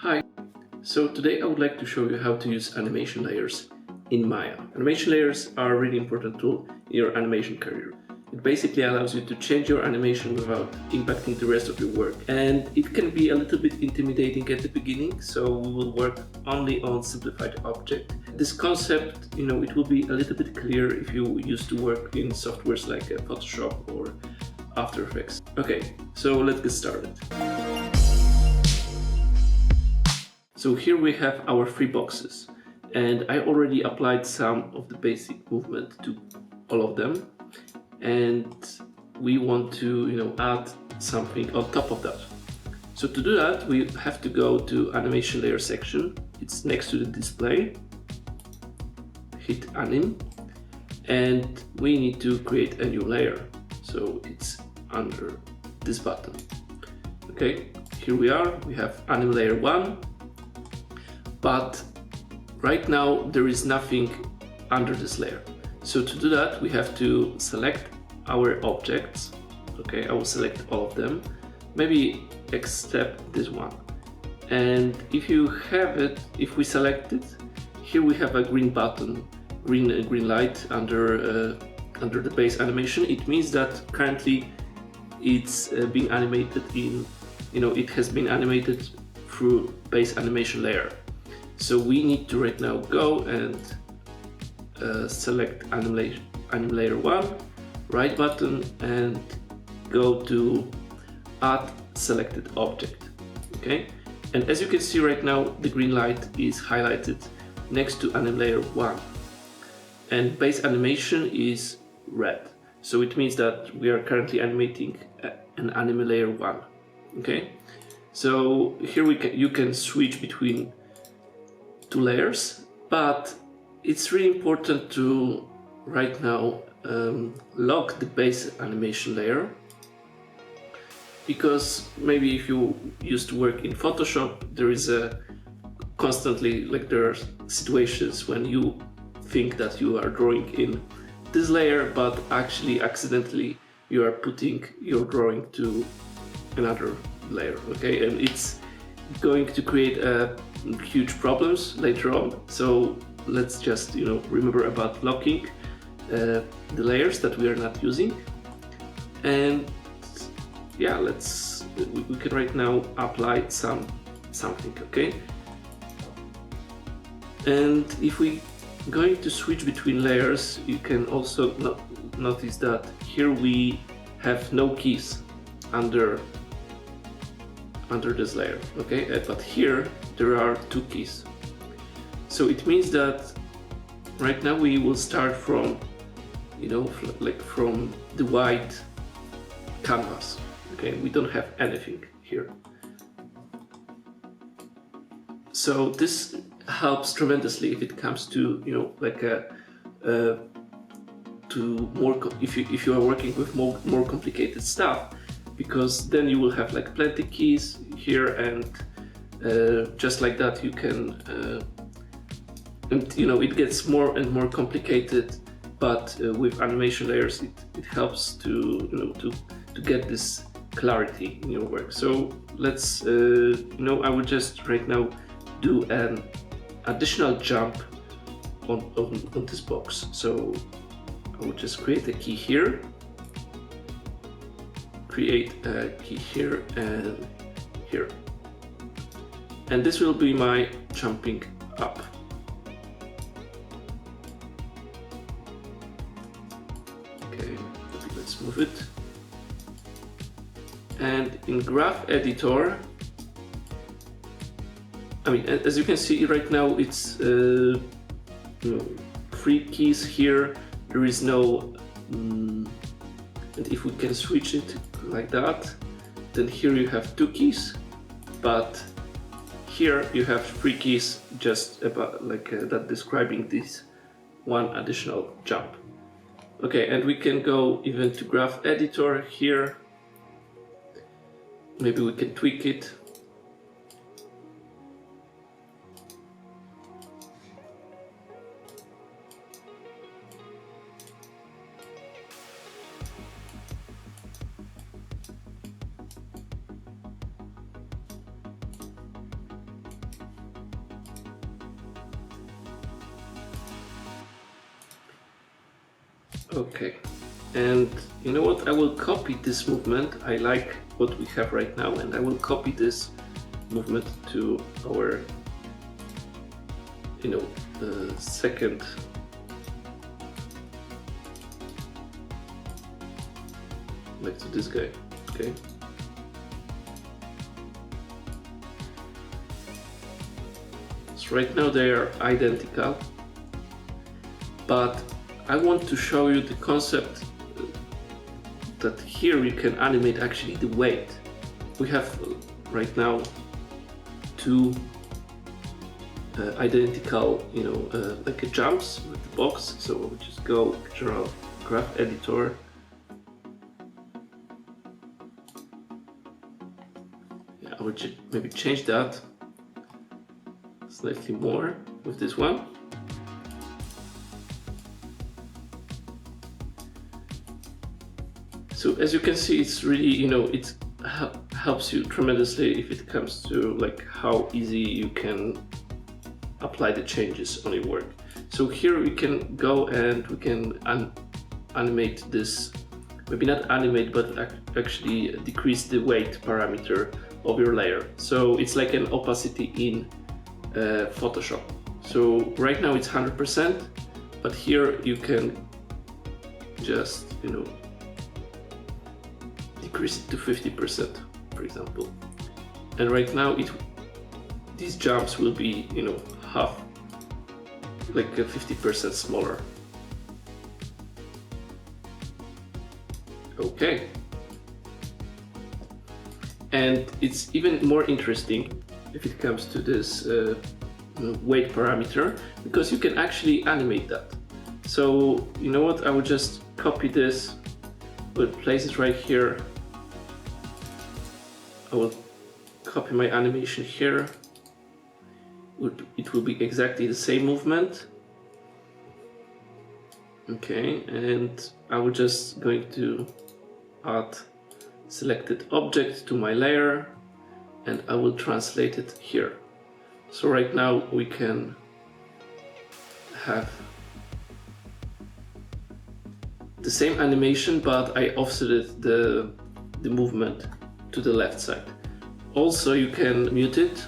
Hi, so today I would like to show you how to use animation layers in Maya. Animation layers are a really important tool in your animation career. It basically allows you to change your animation without impacting the rest of your work. And it can be a little bit intimidating at the beginning, so we will work only on simplified object. This concept, it will be a little bit clearer if you used to work in softwares like Photoshop or After Effects. Okay, so let's get started. So here we have our three boxes, and I already applied some of the basic movement to all of them, and we want to add something on top of that. So to do that, we have to go to animation layer section. It's next to the display. Hit anim, and we need to create a new layer. So it's under this button. Okay, here we are. We have anim layer 1. But right now there is nothing under this layer. So to do that, we have to select our objects. Okay, I will select all of them, maybe except this one. And if you have it, if we select it, here we have a green button, green light under the base animation. It means that currently it's being animated in, it has been animated through base animation layer. So we need to right now go and select anim layer 1, right button, and go to add selected object. Okay, and as you can see right now, the green light is highlighted next to anim layer 1, and base animation is red. So it means that we are currently animating an anim layer 1. Okay, so here you can switch between two layers, but it's really important to right now lock the base animation layer, because maybe if you used to work in Photoshop, there is constantly, there are situations when you think that you are drawing in this layer, but actually accidentally you are putting your drawing to another layer. Okay, and it's going to create huge problems later on. So let's just remember about locking the layers that we are not using. And yeah, we can right now apply something. Okay, and if we going to switch between layers, you can also notice that here we have no keys under this layer. Okay, but here there are two keys. So it means that right now we will start from from the white canvas. Okay, we don't have anything here. So this helps tremendously if it comes to if you are working with more complicated stuff, because then you will have plenty keys here, and just like that you can and it gets more and more complicated, but with animation layers it helps to get this clarity in your work. So let's I will just right now do an additional jump on this box. So I will just create a key here, create a key here and here, and this will be my jumping up. Okay, let's move it. And in graph editor, as you can see right now, it's three keys here. There is no and if we can switch it like that, then here you have two keys, but here you have three keys, just about that, describing this one additional jump. Okay, and we can go even to graph editor here. Maybe we can tweak it. Okay, and you know what, I will copy this movement. I like what we have right now, and I will copy this movement to our, you know, second like to this guy. Okay, so right now they are identical, but I want to show you the concept that here you can animate actually the weight. We have right now two identical, you know, like a jumps with the box. So we'll just go general graph editor. Yeah, I would maybe change that slightly more with this one. So as you can see, it's really, you know, it helps you tremendously if it comes to like how easy you can apply the changes on your work. So here we can go and we can animate this, maybe not animate, but actually decrease the weight parameter of your layer. So it's like an opacity in Photoshop. So right now it's 100%, but here you can just, you know, decrease it to 50%, for example. And right now these jumps will be, you know, half, like 50% smaller. Okay. And it's even more interesting if it comes to this weight parameter, because you can actually animate that. So you know what, I will just copy this, will place it right here. I will copy my animation here. It will be exactly the same movement. Okay, and I will just going to add selected object to my layer, and I will translate it here. So right now we can have the same animation, but I offsetted the movement to the left side. Also, you can mute it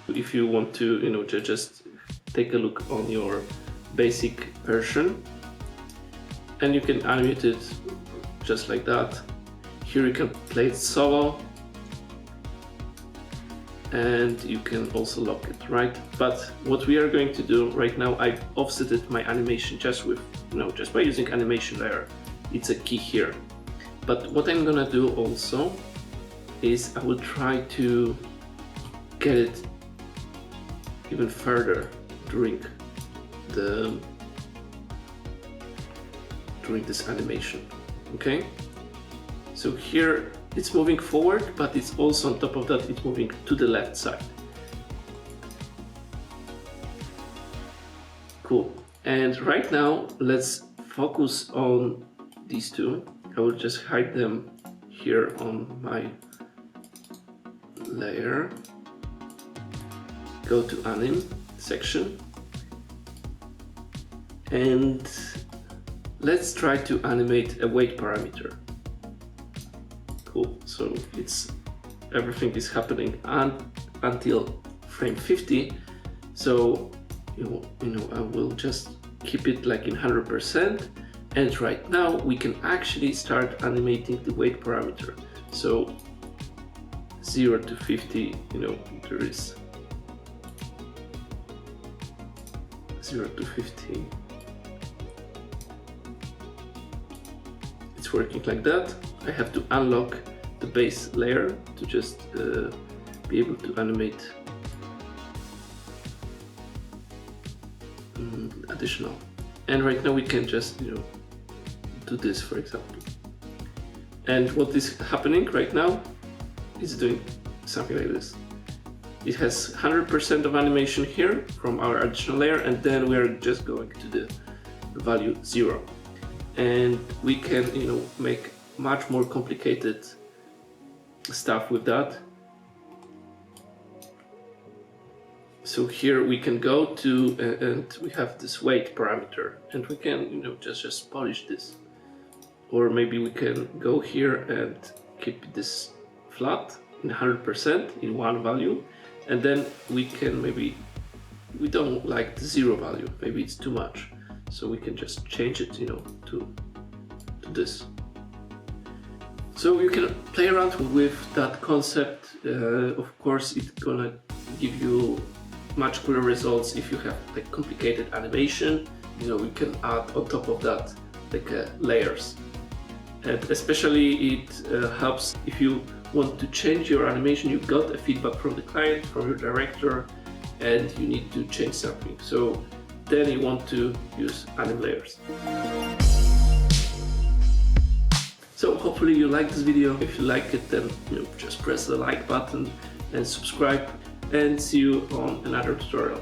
if you want to, you know, just take a look on your basic version, and you can unmute it just like that. Here you can play it solo, and you can also lock it, right? But what we are going to do right now, I've offsetted my animation just with, you know, just by using animation layer. It's a key here. But what I'm gonna do also is I will try to get it even further during this animation. Okay, so here it's moving forward, but it's also on top of that, it's moving to the left side. Cool. And right now let's focus on these two. I will just hide them here on my layer, go to anim section, and let's try to animate a weight parameter. Cool. So everything is happening until frame 50. So you know I will just keep it like in 100%, and right now we can actually start animating the weight parameter. So 0 to 50, you know, there is 0 to 50. It's working like that. I have to unlock the base layer to just be able to animate additional. And right now we can just, you know, do this, for example. And what is happening right now is doing something like this. It has 100% of animation here from our additional layer, and then we are just going to the value 0. And we can, you know, make much more complicated stuff with that. So here we can go to and we have this weight parameter, and we can just polish this, or maybe we can go here and keep this flat in 100% in one value, and then we can we don't like the 0 value, maybe it's too much, so we can just change it to this. So you can play around with that concept. Of course it's gonna give you much cooler results if you have like complicated animation. We can add on top of that like layers, and especially it helps if you want to change your animation. You got a feedback from the client, from your director, and you need to change something, so then you want to use anim layers. So hopefully you like this video. If you like it, then just press the like button and subscribe, and see you on another tutorial.